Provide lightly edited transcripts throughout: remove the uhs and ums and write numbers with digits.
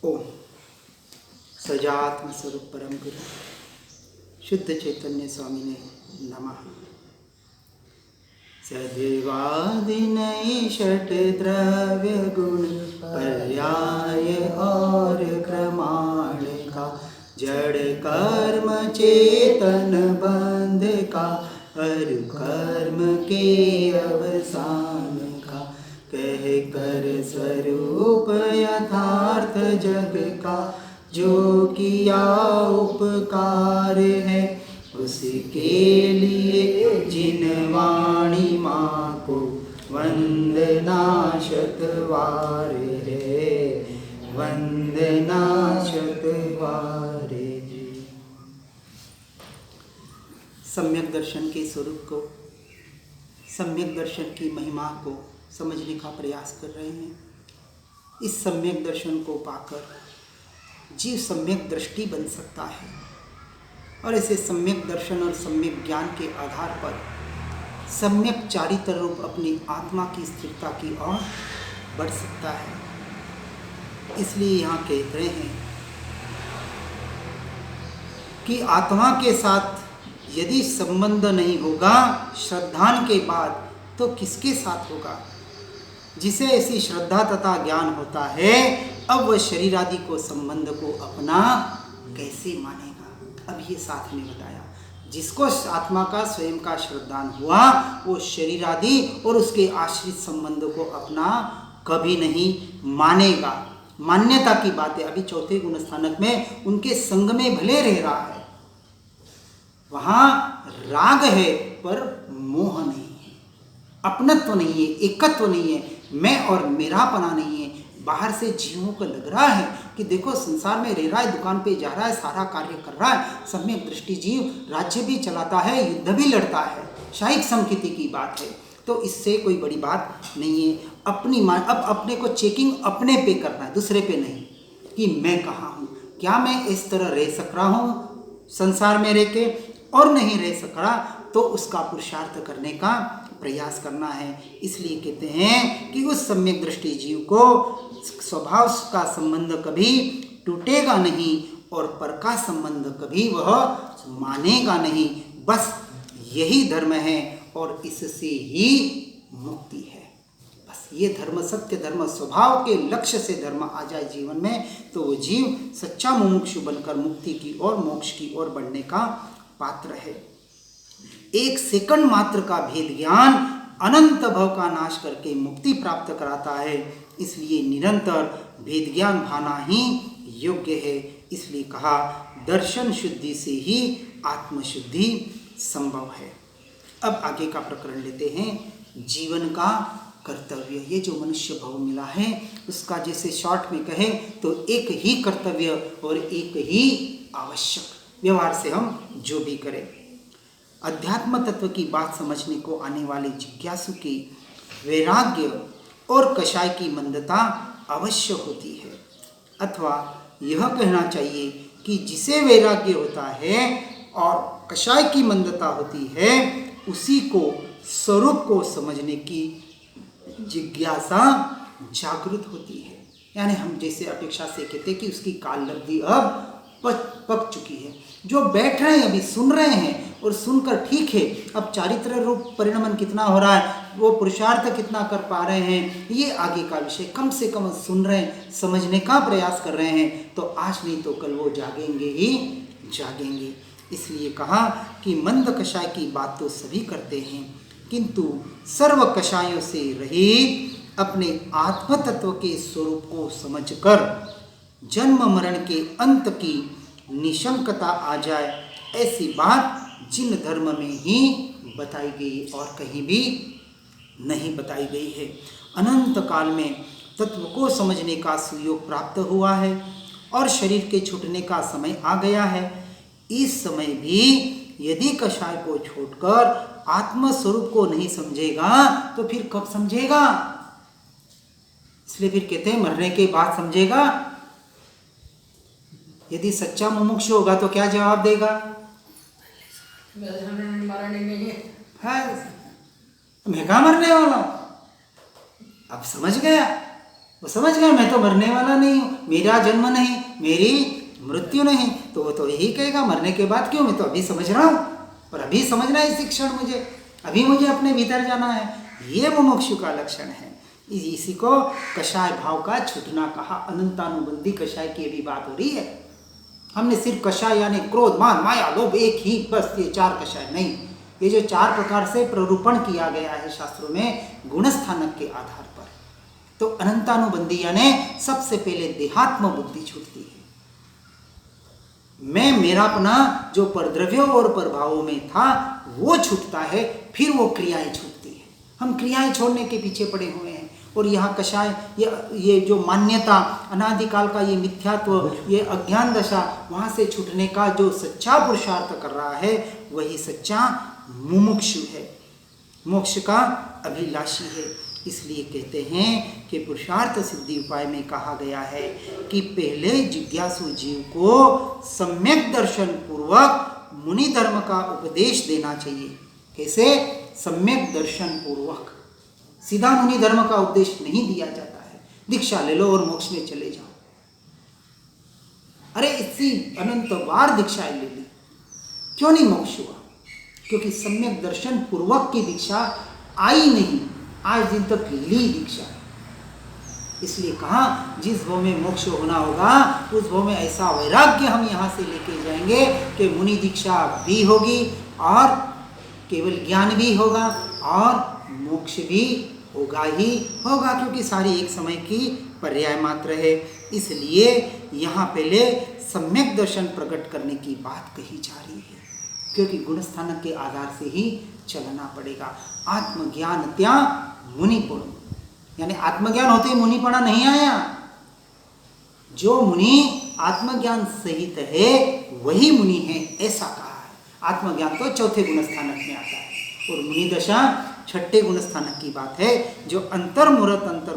ओम सजात्म स्वरूप परम गुरु शुद्ध चैतन्य स्वामी ने नमः। सद्वादिनय षट द्रव्य गुण पर्याय और क्रमाण का जड़ कर्म चेतन बंध का हर कर्म के अवसान का कह कर स्वरूप यथार्थ जग का जो किया उपकार है उसके लिए जिन वाणी माँ को वंदना शतवार है वंदना शतवार है। सम्यक दर्शन के स्वरूप को, सम्यक दर्शन की महिमा को समझने का प्रयास कर रहे हैं। इस सम्यक दर्शन को पाकर जीव सम्यक दृष्टि बन सकता है और ऐसे सम्यक दर्शन और सम्यक ज्ञान के आधार पर सम्यक चारित्र रूप अपनी आत्मा की स्थिरता की ओर बढ़ सकता है। इसलिए यहाँ कह रहे हैं कि आत्मा के साथ यदि संबंध नहीं होगा श्रद्धान के बाद तो किसके साथ होगा। जिसे ऐसी श्रद्धा तथा ज्ञान होता है अब वह शरीर आदि को संबंध को अपना कैसे मानेगा। अब ये साथ में बताया, जिसको आत्मा का स्वयं का श्रद्धान हुआ वो शरीर आदि और उसके आश्रित संबंध को अपना कभी नहीं मानेगा। मान्यता की बात है। अभी चौथे गुण स्थानक में उनके संग में भले रह रहा है, वहां राग है पर मोह नहीं है, अपनत्व नहीं है, एकत्व नहीं है, मैं और मेरापना नहीं है। बाहर से जीवों को लग रहा है कि देखो संसार में रह रहा है, दुकान पे जा रहा है, सारा कार्य कर रहा है, सम्यक दृष्टि जीव राज्य भी चलाता है, युद्ध भी लड़ता है, शाहीक समकिति की बात है। तो इससे कोई बड़ी बात नहीं है। अपनी अब अपने को चेकिंग अपने पे करना है, दूसरे पे नहीं कि मैं कहाँ हूँ, क्या मैं इस तरह रह सक रहा हूँ संसार में रह के, और नहीं रह सक रहा तो उसका पुरुषार्थ करने का प्रयास करना है। इसलिए कहते हैं कि उस सम्यक दृष्टि जीव को स्वभाव का संबंध कभी टूटेगा नहीं और पर का संबंध कभी वह मानेगा नहीं। बस यही धर्म है और इससे ही मुक्ति है। बस ये धर्म, सत्य धर्म, स्वभाव के लक्ष्य से धर्म आ जाए जीवन में तो वो जीव सच्चा मुमुक्षु बनकर मुक्ति की ओर, मोक्ष की ओर बढ़ने का पात्र है। एक सेकंड मात्र का भेद ज्ञान अनंत भव का नाश करके मुक्ति प्राप्त कराता है। इसलिए निरंतर भेद ज्ञान भाना ही योग्य है। इसलिए कहा दर्शन शुद्धि से ही आत्मशुद्धि संभव है। अब आगे का प्रकरण लेते हैं। जीवन का कर्तव्य, ये जो मनुष्य भव मिला है उसका जैसे शॉर्ट में कहे तो एक ही कर्तव्य और एक ही आवश्यक व्यवहार से हम जो भी करें। अध्यात्म तत्व की बात समझने को आने वाले जिज्ञासु की वैराग्य और कषाय की मंदता अवश्य होती है, अथवा यह कहना चाहिए कि जिसे वैराग्य होता है और कषाय की मंदता होती है उसी को स्वरूप को समझने की जिज्ञासा जागृत होती है। यानी हम जैसे अपेक्षा से कहते कि उसकी काल लब्धि अब पक चुकी है। जो बैठ रहे हैं अभी सुन रहे हैं और सुनकर ठीक है, अब चारित्र रूप परिणमन कितना हो रहा है, वो पुरुषार्थ कितना कर पा रहे हैं, ये आगे का विषय। कम से कम सुन रहे हैं, समझने का प्रयास कर रहे हैं, तो आज नहीं तो कल वो जागेंगे ही जागेंगे। इसलिए कहा कि मंद कषाय की बात तो सभी करते हैं, किंतु सर्व कषायों से रहित अपने आत्म तत्व के स्वरूप को समझकर जन्म मरण के अंत की निशंकता आ जाए, ऐसी बात जिन धर्म में ही बताई गई और कहीं भी नहीं बताई गई है। अनंत काल में तत्व को समझने का सुयोग प्राप्त हुआ है और शरीर के छूटने का समय आ गया है। इस समय भी यदि कषाय को छोड़कर आत्म स्वरूप को नहीं समझेगा तो फिर कब समझेगा। इसलिए फिर कहते हैं मरने के बाद समझेगा। यदि सच्चा मुमुक्षु होगा तो क्या जवाब देगा? मैं कहाँ मरने वाला हूं। अब समझ गया वो समझ गया मैं तो मरने वाला नहीं हूँ, मेरा जन्म नहीं, मेरी मृत्यु नहीं। तो वो तो यही कहेगा मरने के बाद क्यों, मैं तो अभी समझ रहा हूँ और अभी समझना है इसी क्षण मुझे, अभी मुझे अपने भीतर जाना है। ये मुमुक्षु का लक्षण है। इसी को कषाय भाव का छूटना कहा। अनंतानुबंधी कषाय की भी बात हो रही है। हमने सिर्फ कषाय यानी क्रोध, मान, माया, लोभ, एक ही बस ये 4 कषाय नहीं, ये जो 4 प्रकार से प्ररूपण किया गया है शास्त्रों में गुणस्थानक के आधार पर। तो अनंतानुबंधी यानी सबसे पहले देहात्म बुद्धि छूटती है। मैं मेरापना जो परद्रव्यों और प्रभावों में था वो छूटता है, फिर वो क्रियाएं छूटती है। हम क्रियाएं छोड़ने के पीछे पड़े हुए हैं। और यहाँ कषाय, ये जो मान्यता, अनादिकाल का ये मिथ्यात्व, ये अज्ञान दशा, वहाँ से छूटने का जो सच्चा पुरुषार्थ कर रहा है वही सच्चा मुमुक्षु है, मोक्ष का अभिलाषी है। इसलिए कहते हैं कि पुरुषार्थ सिद्धि उपाय में कहा गया है कि पहले जिज्ञासु जीव को सम्यक दर्शन पूर्वक मुनि धर्म का उपदेश देना चाहिए। कैसे? सम्यक दर्शन पूर्वक। सीधा मुनि धर्म का उपदेश नहीं दिया जाता है, दीक्षा ले लो और मोक्ष में चले जाओ। अरे इतनी अनंत बार दीक्षाएं ले ली, क्यों नहीं मोक्ष हुआ? क्योंकि सम्यक दर्शन पूर्वक की दीक्षा आई नहीं, आज दिन तक ली दीक्षा। इसलिए कहा जिस भाव में मोक्ष होना होगा उस भाव में ऐसा वैराग्य हम यहाँ से लेके जाएंगे कि मुनि दीक्षा भी होगी और केवल ज्ञान भी होगा और मोक्ष भी होगा ही होगा, क्योंकि सारी एक समय की पर्याय मात्र है। इसलिए यहाँ पहले सम्यक दर्शन प्रकट करने की बात कही जा रही है, क्योंकि गुणस्थानक के आधार से ही चलना पड़ेगा। आत्मज्ञान त्या मुनिपुण, यानी आत्मज्ञान होते ही मुनिपणा नहीं आया। जो मुनि आत्मज्ञान सहित है वही मुनि है, ऐसा कहा है। आत्मज्ञान तो चौथे गुणस्थानक में आता है और मुनि दशा छठे गुणस्थानक की बात है, जो अंतर्मुहूर्त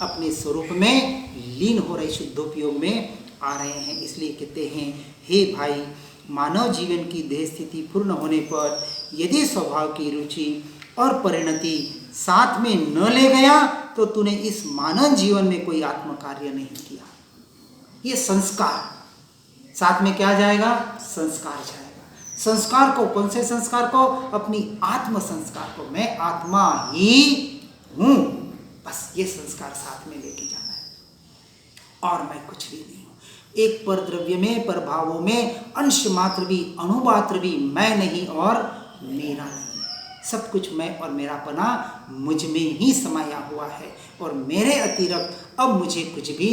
अपने स्वरूप में लीन हो रहे, शुद्धोपयोग में आ रहे हैं। इसलिए कहते हैं, हे भाई, मानव जीवन की देह स्थिति पूर्ण होने पर यदि स्वभाव की रुचि और परिणति साथ में न ले गया तो तूने इस मानव जीवन में कोई आत्म कार्य नहीं किया। ये संस्कार साथ में क्या जाएगा? संस्कार जाएगा। संस्कार को, कौन से संस्कार को? अपनी आत्म संस्कार को। मैं आत्मा ही हूं, बस ये संस्कार साथ में लेके जाना है और मैं कुछ भी नहीं हूं। एक पर द्रव्य में, पर भावों में अंश मात्र भी, अणुमात्र भी मैं नहीं और मेरा नहीं। सब कुछ मैं और मेरापना मुझ में ही समाया हुआ है और मेरे अतिरिक्त अब मुझे कुछ भी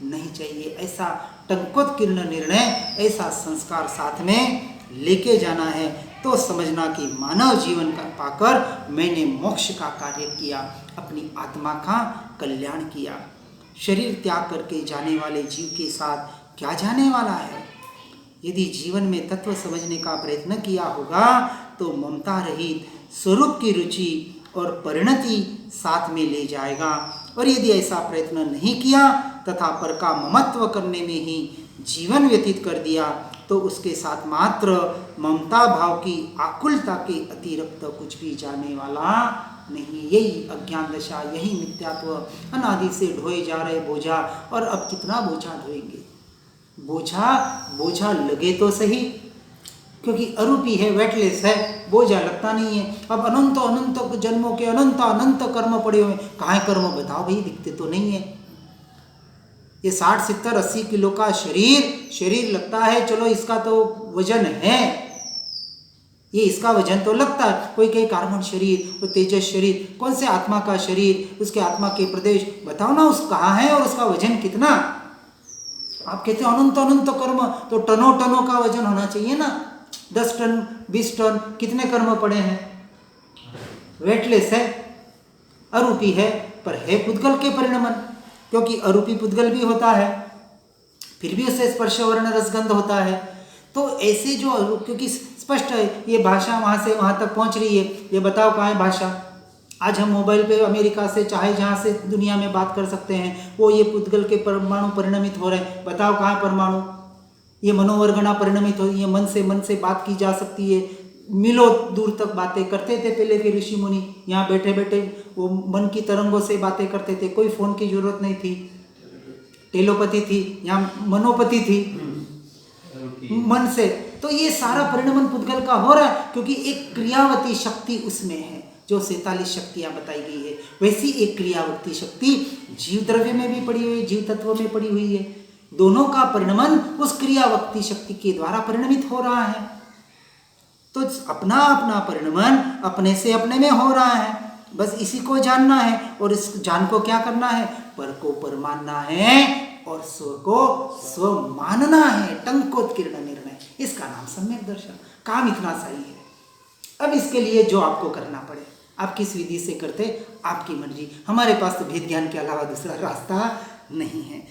नहीं चाहिए। ऐसा टंकोत्कीर्ण निर्णय, ऐसा संस्कार साथ में लेके जाना है तो समझना कि मानव जीवन का पाकर मैंने मोक्ष का कार्य किया, अपनी आत्मा का कल्याण किया। शरीर त्याग करके जाने वाले जीव के साथ क्या जाने वाला है? यदि जीवन में तत्व समझने का प्रयत्न किया होगा तो ममता रहित स्वरूप की रुचि और परिणति साथ में ले जाएगा। और यदि ऐसा प्रयत्न नहीं किया तथा पर का ममत्व करने में ही जीवन व्यतीत कर दिया तो उसके साथ मात्र ममता भाव की आकुलता के अतिरिक्त कुछ भी जाने वाला नहीं। यही अज्ञान दशा, यही मिथ्यात्व, अनादि से ढोए जा रहे बोझा। और अब कितना बोझा ढोएंगे? बोझा लगे तो सही, क्योंकि अरूपी है, वेटलेस है, बोझा लगता नहीं है। अब अनंत अनंत जन्मों के अनंत कर्म पड़े हुए, कहाँ कर्म बताओ भाई? दिखते तो नहीं है। ये 60, 70, 80 किलो का शरीर लगता है, चलो इसका तो वजन है, ये इसका वजन तो लगता है। कोई कहे कार्बन शरीर, कोई तेजस शरीर, कौन से आत्मा का शरीर, उसके आत्मा के प्रदेश बताओ ना, उस कहाँ है और उसका वजन कितना? आप कहते हो अनंत कर्म, तो टनों का वजन होना चाहिए ना। 10 टन, 20 टन, कितने कर्म पड़े हैं? वेटलेस है, अरूपी है, पर है पुद्गल के परिणमन, क्योंकि अरूपी पुद्गल भी होता है, फिर भी उससे स्पर्श वर्ण रसगंध होता है। तो ऐसे जो, क्योंकि स्पष्ट है ये भाषा वहाँ से वहाँ तक पहुँच रही है। ये बताओ कहाँ है भाषा? आज हम मोबाइल पे अमेरिका से चाहे जहाँ से दुनिया में बात कर सकते हैं। वो ये पुद्गल के परमाणु परिणमित हो रहे हैं, बताओ कहाँ है परमाणु? ये मनोवर्गणा परिणमित हो, ये मन से बात की जा सकती है, मीलों दूर तक बातें करते थे पहले के ऋषि मुनि। यहाँ बैठे बैठे वो मन की तरंगों से बातें करते थे, कोई फोन की जरूरत नहीं थी, टेलोपैथी थी, यहाँ मनोपैथी थी, मन से। तो ये सारा परिणमन पुद्गल का हो रहा है, क्योंकि एक क्रियावती शक्ति उसमें है, जो 47 शक्तियां बताई गई है। वैसी एक क्रियावती शक्ति जीव द्रव्य में भी पड़ी हुई है, जीव तत्व में पड़ी हुई है। दोनों का परिणमन उस क्रियावती शक्ति के द्वारा परिणमित हो रहा है। तो अपना अपना परिणमन अपने से अपने में हो रहा है, बस इसी को जानना है। और इस जान को क्या करना है? पर को पर मानना है और स्व को स्व मानना है। टंकोत्कीर्ण निर्णय, इसका नाम सम्यक दर्शन। काम इतना सही है। अब इसके लिए जो आपको करना पड़े, आप किस विधि से करते, आपकी मर्जी। हमारे पास तो भेद ज्ञान के अलावा दूसरा रास्ता नहीं है।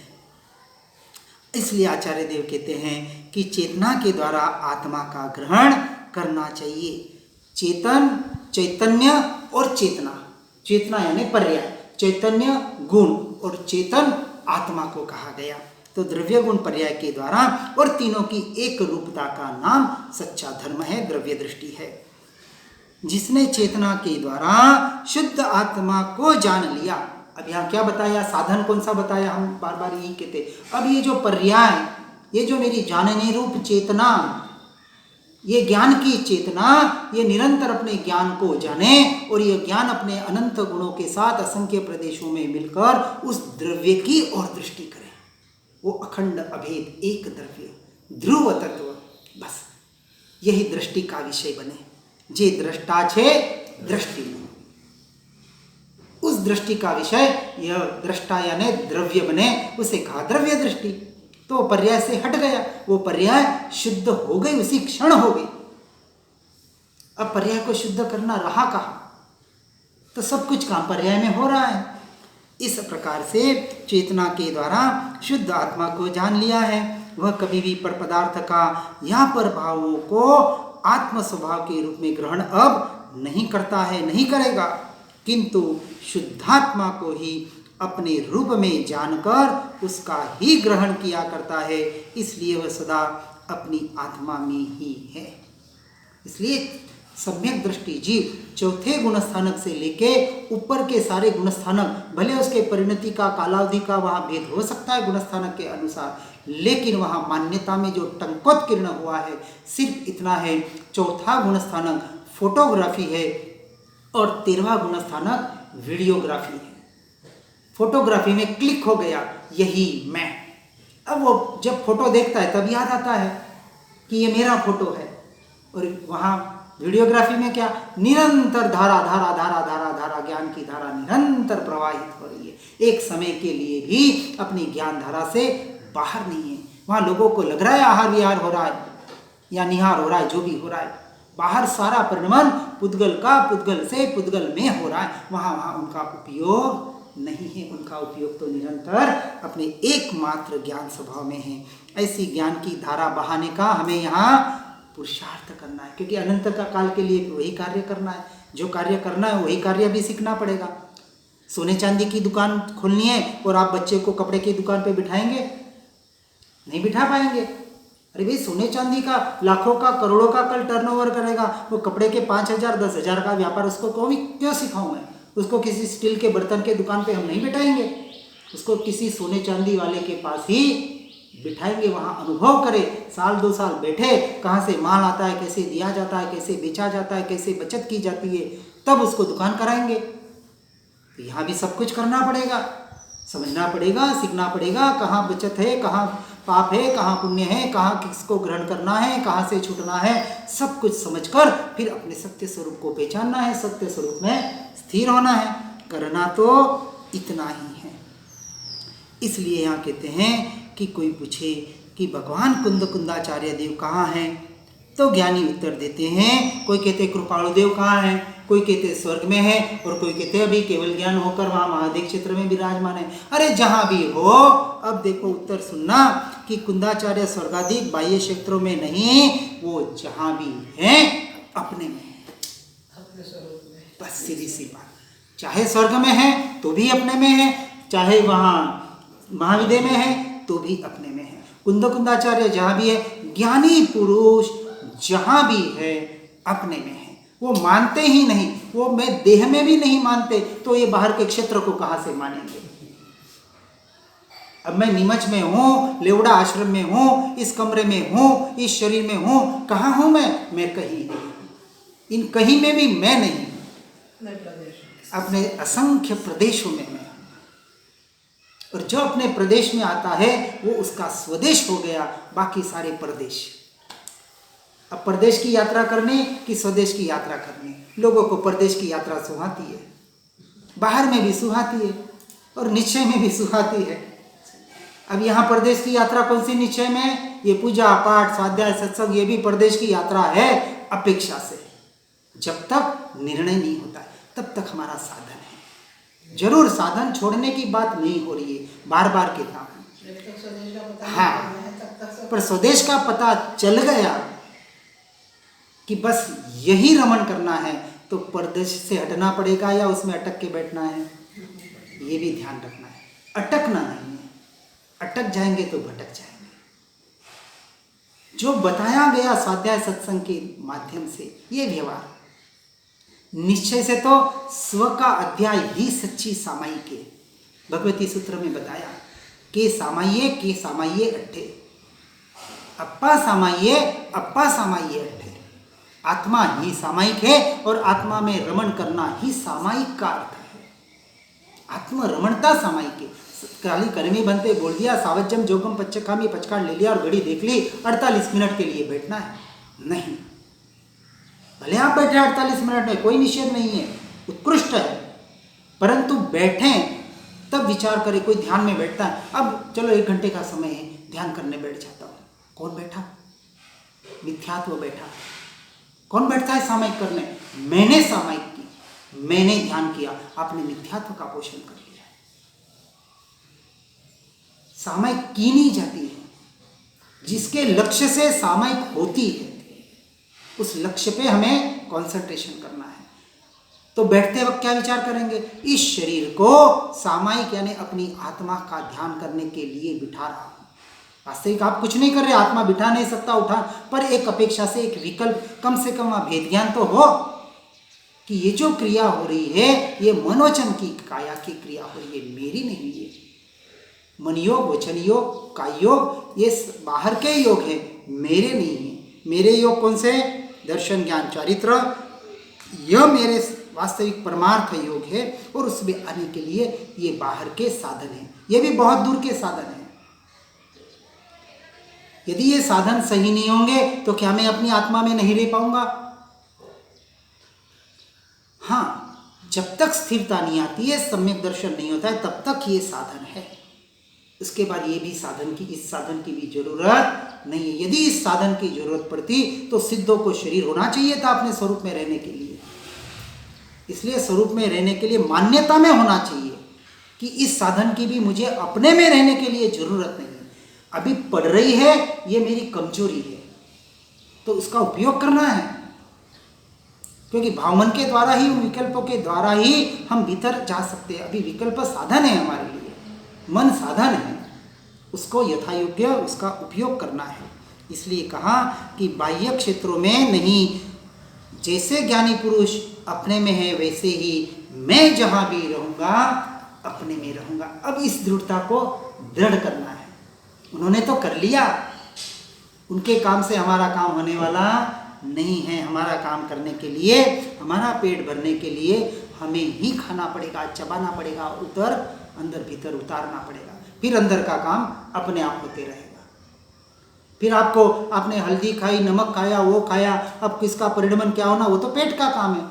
इसलिए आचार्य देव कहते हैं कि चेतना के द्वारा आत्मा का ग्रहण करना चाहिए। चेतन, चैतन्य और चेतना। चेतना यानी पर्याय, चैतन्य गुण और चेतन आत्मा को कहा गया। तो द्रव्य गुण पर्याय के द्वारा और तीनों की एक रूपता का नाम सच्चा धर्म है, द्रव्य दृष्टि है। जिसने चेतना के द्वारा शुद्ध आत्मा को जान लिया। अब यहाँ क्या बताया, साधन कौन सा बताया, हम बार बार यही कहते। अब ये जो पर्याय, ये जो मेरी जानने रूप चेतना, ये ज्ञान की चेतना, ये निरंतर अपने ज्ञान को जाने और ये ज्ञान अपने अनंत गुणों के साथ असंख्य प्रदेशों में मिलकर उस द्रव्य की ओर दृष्टि करे। वो अखंड अभेद एक द्रव्य, ध्रुव तत्व, बस यही दृष्टि का विषय बने। जे दृष्टा छे दृष्टि, उस दृष्टि का विषय यह दृष्टा यानी द्रव्य बने, उसे कहा द्रव्य दृष्टि। तो पर्याय से हट गया, वो पर्याय शुद्ध हो गई, उसी क्षण हो गई। अब पर्याय को शुद्ध करना रहा कहाँ, तो सब कुछ काम पर्याय में हो रहा है। इस प्रकार से चेतना के द्वारा शुद्ध आत्मा को जान लिया है। वह कभी भी पर पदार्थ का या पर भावों को आत्म स्वभाव के रूप में ग्रहण अब नहीं करता है, नहीं करेगा, किंतु शुद्धात्मा को ही अपने रूप में जानकर उसका ही ग्रहण किया करता है। इसलिए वह सदा अपनी आत्मा में ही है। इसलिए सम्यक दृष्टि जीव चौथे गुणस्थानक से लेके ऊपर के सारे गुणस्थानक, भले उसके परिणति का कालावधि का वहाँ भेद हो सकता है गुणस्थानक के अनुसार, लेकिन वहाँ मान्यता में जो टंकोत्कीर्ण हुआ है सिर्फ इतना है, चौथा गुणस्थानक फोटोग्राफी है और 13वां गुणस्थानक वीडियोग्राफी है। फोटोग्राफी में क्लिक हो गया, यही मैं। अब वो जब फोटो देखता है तब याद आता है कि ये मेरा फोटो है। और वहाँ वीडियोग्राफी में क्या, निरंतर धारा धारा धारा धारा धारा ज्ञान की धारा निरंतर प्रवाहित हो रही है। एक समय के लिए भी अपनी ज्ञान धारा से बाहर नहीं है। वहाँ लोगों को लग रहा है आहार विहार हो रहा है या निहार हो रहा है, जो भी हो रहा है, बाहर सारा परिणमन पुद्गल का पुद्गल से पुद्गल में हो रहा है। वहाँ उनका उपयोग नहीं है। उनका उपयोग तो निरंतर अपने एकमात्र ज्ञान स्वभाव में है। ऐसी ज्ञान की धारा बहाने का हमें यहाँ पुरुषार्थ करना है, क्योंकि अनंत का काल के लिए वही कार्य करना है। जो कार्य करना है वही कार्य भी सीखना पड़ेगा। सोने चांदी की दुकान खोलनी है और आप बच्चे को कपड़े की दुकान पे बिठाएंगे, नहीं बिठा पाएंगे। अरे भाई, सोने चांदी का लाखों का करोड़ों का कल टर्नओवर करेगा, वो कपड़े के 5,000 10,000 का व्यापार उसको क्यों सिखाऊं मैं? उसको किसी स्टील के बर्तन के दुकान पे हम नहीं बिठाएंगे, उसको किसी सोने चांदी वाले के पास ही बिठाएंगे। वहाँ अनुभव करे, 1-2 साल बैठे, कहाँ से माल आता है, कैसे दिया जाता है, कैसे बेचा जाता है, कैसे बचत की जाती है, तब उसको दुकान कराएंगे। तो यहाँ भी सब कुछ करना पड़ेगा, समझना पड़ेगा, सीखना पड़ेगा, कहाँ बचत है, कहाँ पाप है, कहाँ पुण्य है, कहाँ किसको ग्रहण करना है, कहाँ से छूटना है, सब कुछ समझकर फिर अपने सत्य स्वरूप को पहचानना है, सत्य स्वरूप में स्थिर होना है। करना तो इतना ही है। इसलिए यहाँ कहते हैं कि कोई पूछे कि भगवान कुंदाचार्य देव कहाँ हैं, तो ज्ञानी उत्तर देते हैं। कोई कहते कृपाणु देव कहाँ हैं, कोई कहते स्वर्ग में है, और कोई कहते अभी केवल ज्ञान होकर वहाँ महादेव क्षेत्र में विराजमान है। अरे जहाँ भी हो, अब देखो उत्तर सुनना कि कुंदाचार्य स्वर्गाधिक बाह्य क्षेत्रों में नहीं, वो जहाँ भी है अपने में है, बस सीधी सी बात। चाहे स्वर्ग में है तो भी अपने में है, चाहे वहाँ महाविद्य में है तो भी अपने में है। कुंदाचार्य जहाँ भी है, ज्ञानी पुरुष जहाँ भी है अपने में है। वो मानते ही नहीं, वो मैं देह में भी नहीं मानते, तो ये बाहर के क्षेत्र को कहाँ से मानेंगे। अब मैं नीमच में हूँ, लेवड़ा आश्रम में हूँ, इस कमरे में हूँ, इस शरीर में हूँ, कहाँ हूँ मैं कहीं नहीं। इन कहीं में भी मैं नहीं, अपने असंख्य प्रदेशों में मैं। और जो अपने प्रदेश में आता है वो उसका स्वदेश हो गया, बाकी सारे प्रदेश। अब प्रदेश की यात्रा करने कि स्वदेश की यात्रा करने, लोगों को प्रदेश की यात्रा सुहाती है, बाहर में भी सुहाती है और निश्चय में भी सुहाती है। अब यहाँ प्रदेश की यात्रा कौन सी निश्चय में? ये पूजा पाठ स्वाध्याय सत्संग, ये भी प्रदेश की यात्रा है अपेक्षा से। जब तक निर्णय नहीं होता है तब तक हमारा साधन है। जरूर साधन छोड़ने की बात नहीं हो रही है, बार बार कहता हूँ। हाँ, पर स्वदेश का पता चल गया कि बस यही रमण करना है, तो प्रदेश से हटना पड़ेगा या उसमें अटक के बैठना है, ये भी ध्यान रखना है। अटकना नहीं है, अटक जाएंगे तो भटक जाएंगे। जो बताया गया स्वाध्याय सत्संग के माध्यम से ये व्यवहार, निश्चय से तो स्व का अध्याय ही सच्ची सामायिक है। भगवती सूत्र में बताया के सामाये अट्ठे, अप्पा सामाये अट्ठे। आत्मा ही सामायिक है और आत्मा में रमण करना ही सामायिक का अर्थ है। आत्म रमणता सामायिक है। काली कर्मी बनते बोल दिया, सावज्जम जोगम पच्चकामी पचकाड़ ले लिया और घड़ी देख ली, 48 मिनट के लिए बैठना है नहीं। भले आप बैठे 48 मिनट में, कोई निषेध नहीं है, उत्कृष्ट है, परंतु बैठें तब विचार करें। कोई ध्यान में बैठता है, अब चलो 1 घंटे का समय है, ध्यान करने बैठ जाता हूँ। कौन बैठा? मिथ्यात्व बैठा। कौन बैठता है सामायिक करने? मैंने सामायिक की, मैंने ध्यान किया, आपने मिथ्यात्व का पोषण कर लिया। सामायिक की नहीं जाती है, जिसके लक्ष्य से सामायिक होती है उस लक्ष्य पे हमें कंसंट्रेशन करना है। तो बैठते वक्त क्या विचार करेंगे? इस शरीर को सामायिक यानी अपनी आत्मा का ध्यान करने के लिए बिठा रहा हूं। वास्तविक आप कुछ नहीं कर रहे, आत्मा बिठा नहीं सकता, उठा, पर एक अपेक्षा से, एक विकल्प, कम से कम भेद ज्ञान तो हो कि ये जो क्रिया हो रही है ये मनोवचन की काया की क्रिया हो रही है, मेरी नहीं है। मन योग, वचन योग, काय योग ये बाहर के योग है, मेरे नहीं है। मेरे योग कौन से? दर्शन ज्ञान चारित्र, यह मेरे वास्तविक परमार्थ योग है। और उसमें आने के लिए ये बाहर के साधन हैं, ये भी बहुत दूर के साधन हैं। यदि ये साधन सही नहीं होंगे तो क्या मैं अपनी आत्मा में नहीं रह पाऊंगा? हाँ, जब तक स्थिरता नहीं आती है, सम्यक दर्शन नहीं होता है, तब तक ये साधन है। उसके बाद ये भी साधन की, इस साधन की भी जरूरत नहीं है। यदि इस साधन की जरूरत पड़ती तो सिद्धों को शरीर होना चाहिए था अपने स्वरूप में रहने के लिए। इसलिए स्वरूप में रहने के लिए मान्यता में होना चाहिए कि इस साधन की भी मुझे अपने में रहने के लिए जरूरत नहीं है। अभी पड़ रही है, ये मेरी कमजोरी है, तो उसका उपयोग करना है। क्योंकि भावमन के द्वारा ही, उन विकल्पों के द्वारा ही हम भीतर जा सकते हैं। अभी विकल्प साधन है हमारे लिए, मन साधन है, उसको यथा योग्य उसका उपयोग करना है। इसलिए कहा कि बाह्य क्षेत्रों में नहीं, जैसे ज्ञानी पुरुष अपने में है वैसे ही मैं जहां भी रहूंगा अपने में रहूंगा। अब इस दृढ़ता को दृढ़ करना है। उन्होंने तो कर लिया, उनके काम से हमारा काम होने वाला नहीं है। हमारा काम करने के लिए, हमारा पेट भरने के लिए हमें ही खाना पड़ेगा, चबाना पड़ेगा, अंदर भीतर उतारना पड़ेगा। फिर अंदर का काम अपने आप होते रहेगा। फिर आपको, आपने हल्दी खाई, नमक खाया, वो खाया, अब किसका परिणमन क्या होना, वो तो पेट का काम है।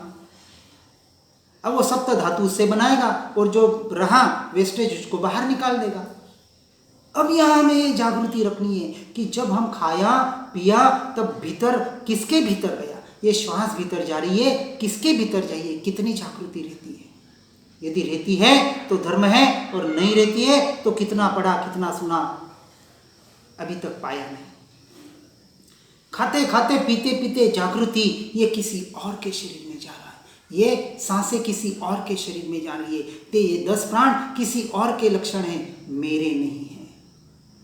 अब वो सप्त धातु से बनाएगा और जो रहा वेस्टेज उसको बाहर निकाल देगा। अब यहाँ हमें जागृति रखनी है कि जब हम खाया पिया तब भीतर, किसके भीतर गया, ये श्वास भीतर जा रही है, किसके भीतर जाइए, कितनी जागृति रहती है। यदि रहती है तो धर्म है, और नहीं रहती है तो कितना पढ़ा कितना सुना, अभी तक पाया नहीं। खाते खाते पीते पीते जागृति, ये किसी और के शरीर में जा रहा है, ये सांसें किसी और के शरीर में जा रही है, ते ये 10 प्राण किसी और के लक्षण हैं, मेरे नहीं है।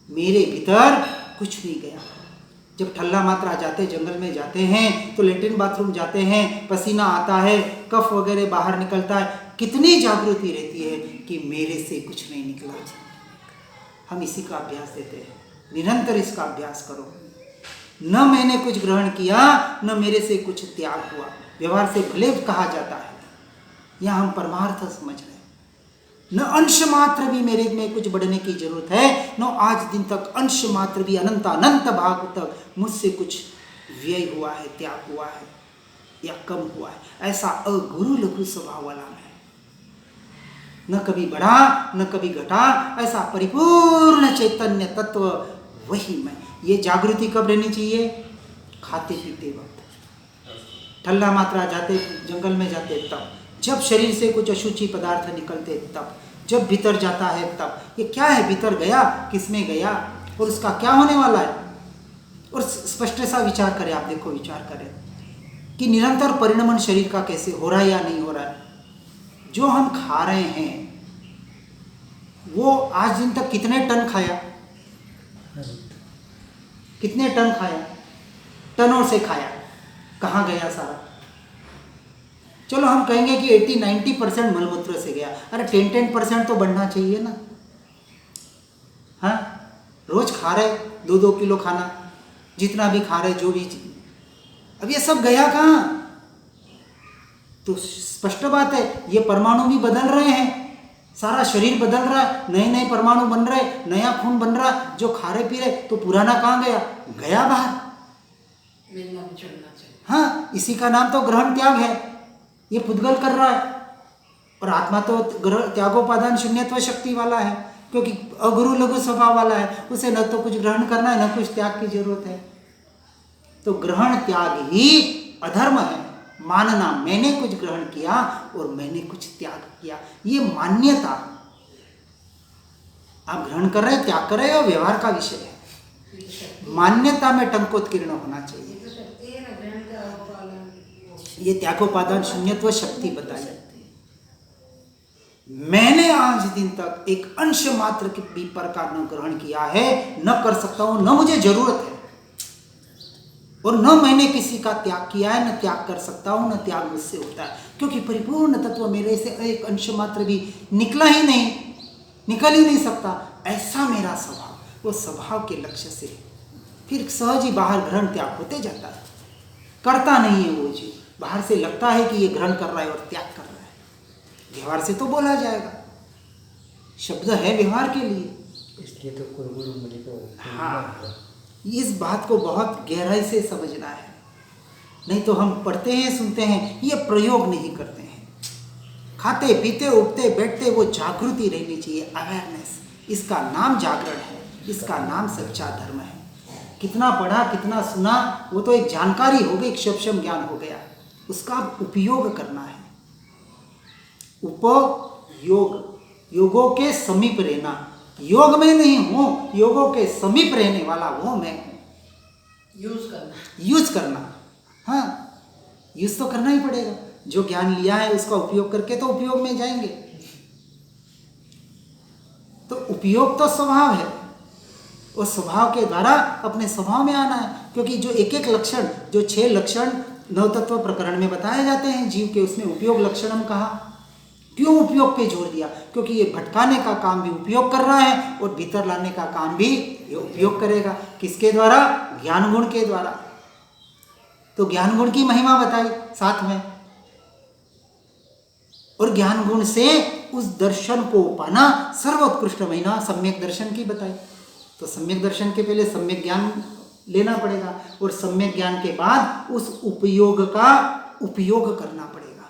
मेरे भीतर कुछ नहीं गया। जब ठल्ला मात्रा जाते जंगल में जाते हैं तो लेटरिन बाथरूम जाते हैं, पसीना आता है, कफ वगैरह बाहर निकलता है, कितनी जागृति रहती है कि मेरे से कुछ नहीं निकला। हम इसी का अभ्यास देते हैं, निरंतर इसका अभ्यास करो। न मैंने कुछ ग्रहण किया, न मेरे से कुछ त्याग हुआ। व्यवहार से भले कहा जाता है, यहाँ हम परमार्थ समझ रहे हैं। न अंश मात्र भी मेरे में कुछ बढ़ने की जरूरत है, न आज दिन तक अंश मात्र भी अनंत अनंत भाग तक मुझसे कुछ व्यय हुआ है, त्याग हुआ है या कम हुआ है। ऐसा अगुरु लघु स्वभाव वाला मैं, न कभी बढ़ा न कभी घटा, ऐसा परिपूर्ण चैतन्य तत्व वही मैं। ये जागृति कब रहनी चाहिए? खाते पीते वक्त, ठल्ला मात्रा जाते जंगल में जाते तब, जब शरीर से कुछ अशुचि पदार्थ निकलते तब, जब भीतर जाता है तब। ये क्या है? भीतर गया, किसमें गया और उसका क्या होने वाला है? और स्पष्ट सा विचार करें आप। देखो, विचार करें कि निरंतर परिणमन शरीर का कैसे हो रहा है या नहीं हो रहा है। जो हम खा रहे हैं वो आज दिन तक कितने टन खाया? कितने टन खाया? टनों से खाया। कहाँ गया सारा? चलो हम कहेंगे कि 80-90% मलमूत्र से गया। अरे 10% तो बढ़ना चाहिए ना। हाँ, रोज खा रहे 2-2 किलो खाना, जितना भी खा रहे, जो भी, अब ये सब गया कहाँ? तो स्पष्ट बात है, ये परमाणु भी बदल रहे हैं, सारा शरीर बदल रहा है, नए नए परमाणु बन रहे, नया खून बन रहा। जो खा रहे पी रहे, तो पुराना कहाँ गया? गया बाहर। हाँ, इसी का नाम तो ग्रहण त्याग है। ये पुद्गल कर रहा है, और आत्मा तो त्यागोपादान शून्यत्व शक्ति वाला है, क्योंकि अगुरु लघु स्वभाव वाला है। उसे न तो कुछ ग्रहण करना है, न कुछ त्याग की जरूरत है। तो ग्रहण त्याग ही अधर्म है। मानना मैंने कुछ ग्रहण किया और मैंने कुछ त्याग किया, ये मान्यता। आप ग्रहण कर रहे, त्याग कर रहे हो, व्यवहार का विषय है। मान्यता में टंकोत्कीर्ण होना चाहिए। ये त्यागोपादान शून्यत्व शक्ति बताई। मैंने आज दिन तक एक अंश मात्र के भी पर का न ग्रहण किया है, न कर सकता हूं, न मुझे जरूरत है, और न मैंने किसी का त्याग किया है, न त्याग कर सकता हूं, न त्याग मुझसे होता है, क्योंकि परिपूर्ण तत्व मेरे से एक अंश मात्र भी निकला ही नहीं, निकल ही नहीं सकता। ऐसा मेरा स्वभाव, वो स्वभाव के लक्ष्य से फिर सहज ही बाहर ग्रहण त्याग होते जाता है। करता नहीं है वो जी, बाहर से लगता है कि ये ग्रहण कर रहा है और त्याग कर रहा है। व्यवहार से तो बोला जाएगा, शब्द है व्यवहार के लिए, इसलिए तो कोई गुरु मुझे को। हाँ, इस बात को बहुत गहराई से समझना है। नहीं तो हम पढ़ते हैं, सुनते हैं, ये प्रयोग नहीं करते हैं। खाते पीते उठते बैठते वो जागृति रहनी चाहिए, अवेयरनेस। इसका नाम जागरण है, इसका नाम सच्चा धर्म है। कितना पढ़ा, कितना सुना, वो तो एक जानकारी हो गई, एक शब्द ज्ञान हो गया। उसका उपयोग करना है। उपयोग, योगों के समीप रहना। योग में नहीं हूँ, योगों के समीप रहने वाला वो मैं हूँ। यूज करना। हाँ, यूज तो करना ही पड़ेगा। जो ज्ञान लिया है उसका उपयोग करके तो उपयोग में जाएंगे। तो उपयोग तो स्वभाव है, उस स्वभाव के द्वारा अपने स्वभाव में आना है। क्योंकि जो एक एक लक्षण, जो 6 लक्षण नवतत्व प्रकरण में बताए जाते हैं जीव के, उसमें उपयोग लक्षण हम कहा। क्यों उपयोग पे जोर दिया? क्योंकि ये भटकाने का काम भी उपयोग कर रहा है और भीतर लाने का काम भी ये उपयोग करेगा। किसके द्वारा? ज्ञान गुण के द्वारा। तो ज्ञान गुण की महिमा बताई साथ में, और ज्ञान गुण से उस दर्शन को पाना सर्वोत्कृष्ट महिमा सम्यक दर्शन की बताई। तो सम्यक दर्शन के पहले सम्यक ज्ञान लेना पड़ेगा, और सम्यक ज्ञान के बाद उस उपयोग का उपयोग करना पड़ेगा।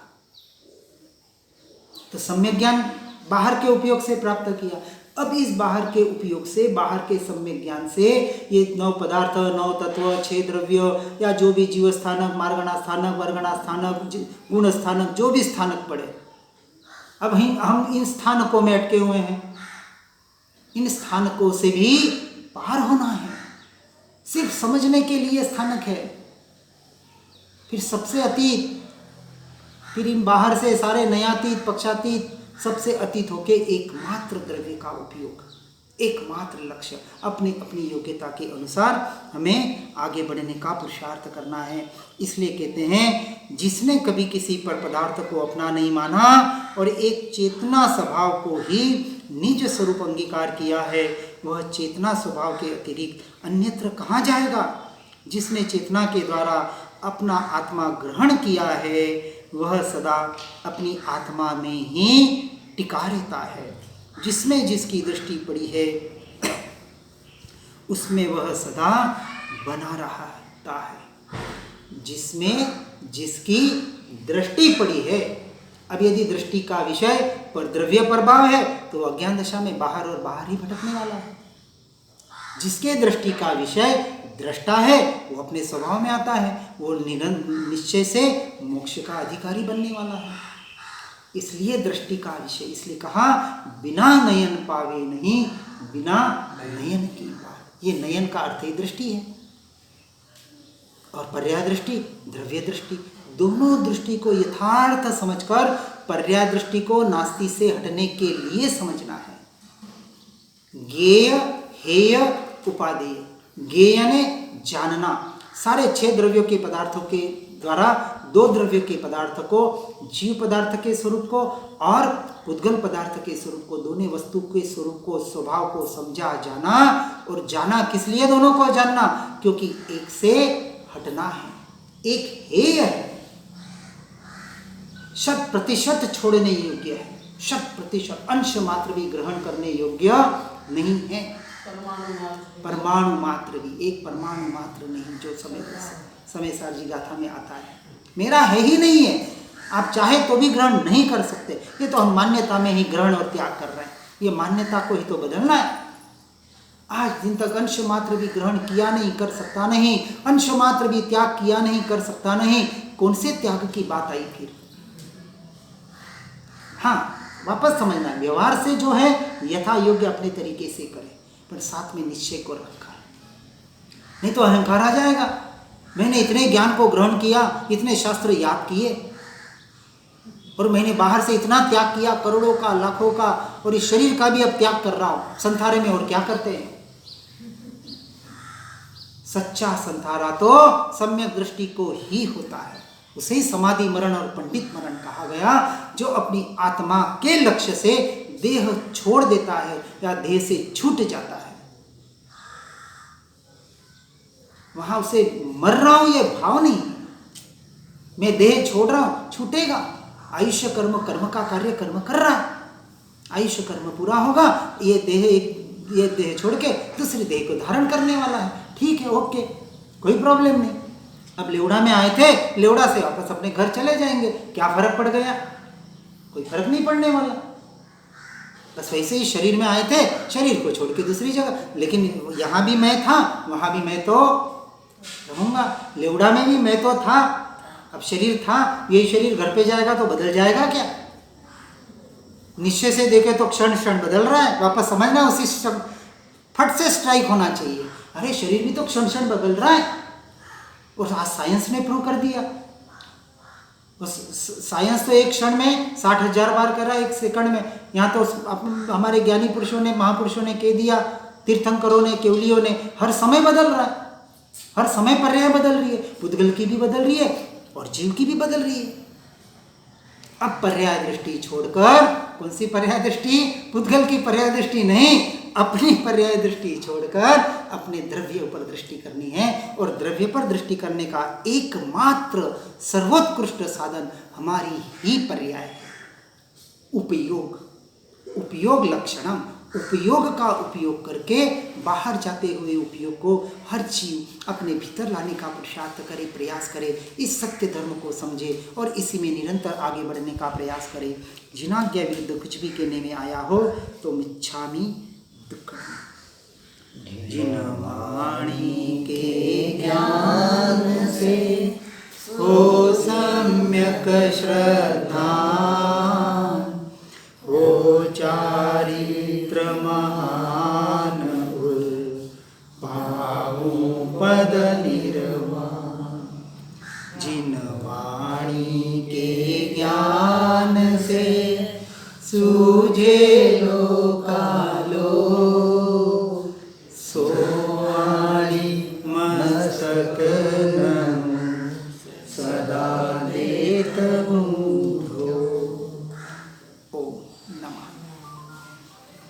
तो सम्यक ज्ञान बाहर के उपयोग से प्राप्त किया। अब इस बाहर के उपयोग से, बाहर के सम्यक ज्ञान से ये 9 पदार्थ, 9 तत्व, 6 द्रव्य, या जो भी जीव स्थानक, मार्गणा स्थानक, वर्गणा स्थानक, गुण स्थानक, जो भी स्थानक पड़े, अब हम इन स्थानकों में अटके हुए हैं। इन स्थानकों से भी पार होना है। सिर्फ समझने के लिए स्थानक है, फिर सबसे अतीत, फिर इन बाहर से सारे नयातीत, पक्षातीत, सबसे अतीत होके एकमात्र द्रव्य का उपयोग, एकमात्र लक्ष्य अपनी अपनी योग्यता के अनुसार हमें आगे बढ़ने का पुरुषार्थ करना है। इसलिए कहते हैं जिसने कभी किसी पर पदार्थ को अपना नहीं माना और एक चेतना स्वभाव को ही निज स्वरूप अंगीकार किया है, वह चेतना स्वभाव के अतिरिक्त अन्यत्र कहाँ जाएगा। जिसने चेतना के द्वारा अपना आत्मा ग्रहण किया है वह सदा अपनी आत्मा में ही टिका रहता है। जिसमें जिसकी दृष्टि पड़ी है उसमें वह सदा बना रहता है। जिसमें जिसकी दृष्टि पड़ी है, अब यदि दृष्टि का विषय पर द्रव्य प्रभाव है तो अज्ञान दशा में बाहर और बाहर ही भटकने वाला है। जिसके दृष्टि का विषय दृष्टा है वो अपने स्वभाव में आता है, वो निश्चय से मोक्ष का अधिकारी बनने वाला है। इसलिए दृष्टि का विषय, इसलिए कहा बिना नयन पावे नहीं, बिना नयन की बात। ये नयन का अर्थ ही दृष्टि है और पर्याय दृष्टि, द्रव्य दृष्टि, दोनों दृष्टि को यथार्थ समझकर पर्याय दृष्टि को नास्ति से हटने के लिए समझना है। ज्ञेय, हेय, उपादेय। ज्ञेय यानी जानना। सारे 6 द्रव्यों के पदार्थों के द्वारा 2 द्रव्य के पदार्थ को, जीव पदार्थ के स्वरूप को और पुद्गल पदार्थ के स्वरूप को, दोनों वस्तु के स्वरूप को, स्वभाव को समझा, जाना। और जाना किस लिए दोनों को जानना? क्योंकि एक से हटना है, एक हेय है, 100% छोड़ने योग्य है, 100% अंश मात्र भी ग्रहण करने योग्य नहीं है। परमाणु मात्र भी, एक परमाणु मात्र नहीं, जो समय सारजी गाथा में आता है। मेरा है ही नहीं है, आप चाहे तो भी ग्रहण नहीं कर सकते। ये तो हम मान्यता में ही ग्रहण और त्याग कर रहे हैं, ये मान्यता को ही तो बदलना है। आज दिन तक अंश मात्र भी ग्रहण किया नहीं, कर सकता नहीं, अंश मात्र भी त्याग किया नहीं, कर सकता नहीं, कौन से त्याग की बात आई फिर? हाँ, वापस समझना है, व्यवहार से जो है यथा योग्य अपने तरीके से करें, पर साथ में निश्चय को रखा, नहीं तो अहंकार आ जाएगा। मैंने इतने ज्ञान को ग्रहण किया, इतने शास्त्र याद किए और मैंने बाहर से इतना त्याग किया, करोड़ों का, लाखों का, और इस शरीर का भी अब त्याग कर रहा हूं संथारे में। और क्या करते हैं? सच्चा संथारा तो सम्यक दृष्टि को ही होता है, उसे ही समाधि मरण और पंडित मरण कहा गया, जो अपनी आत्मा के लक्ष्य से देह छोड़ देता है या देह से छूट जाता है। वहां उसे मर रहा हूं ये भाव नहीं, मैं देह छोड़ रहा हूं, छूटेगा। आयुष्य कर्म, कर्म का कार्य कर्म कर रहा है, आयुष्य कर्म पूरा होगा, ये देह छोड़ के दूसरी देह को धारण करने वाला है। ठीक है, ओके, कोई प्रॉब्लम नहीं। अब लेवड़ा में आए थे, लेवड़ा से वापस अपने घर चले जाएंगे, क्या फर्क पड़ गया? कोई फर्क नहीं पड़ने वाला। बस वैसे ही शरीर में आए थे, शरीर को छोड़ के दूसरी जगह, लेकिन यहाँ भी मैं था, वहाँ भी मैं तो रहूँगा, लेवड़ा में भी मैं तो था। अब शरीर था, यही शरीर घर पे जाएगा तो बदल जाएगा क्या? निश्चय से देखे तो क्षण क्षण बदल रहा है, वापस समझना, उसी फट से स्ट्राइक होना चाहिए। अरे शरीर भी तो क्षण क्षण बदल रहा है, और आज साइंस ने प्रूव कर दिया। साइंस तो एक क्षण में 60,000 बार कर रहा है, एक सेकंड में। यहाँ तो हमारे ज्ञानी पुरुषों ने, महापुरुषों ने कह दिया, तीर्थंकरों ने, केवलियों ने, हर समय बदल रहा है, हर समय पर्याय बदल रही है, पुद्गल की भी बदल रही है और जीव की भी बदल रही है। अब पर्याय दृष्टि छोड़कर, कौन सी पर्याय दृष्टि? पुद्गल की पर्याय दृष्टि नहीं, अपनी पर्याय दृष्टि छोड़कर अपने द्रव्य पर दृष्टि करनी है। और द्रव्य पर दृष्टि करने का एकमात्र सर्वोत्कृष्ट साधन हमारी ही पर्याय है, उपयोग। उपयोग लक्षणम, उपयोग का उपयोग करके बाहर जाते हुए उपयोग को हर जीव अपने भीतर लाने का पुरुषार्थ करे, प्रयास करे, इस सत्य धर्म को समझे और इसी में निरंतर आगे बढ़ने का प्रयास करे। जिनाज्ञा विरुद्ध कुछ भी कहने में आया हो तो मिच्छामि दुक्कड़म। जिन वाणी के ज्ञान से हो सम्यक श्रद्धा, हो चारित्र महान पाऊं पद निर्वाण। जिन वाणी के ज्ञान से सूझे लो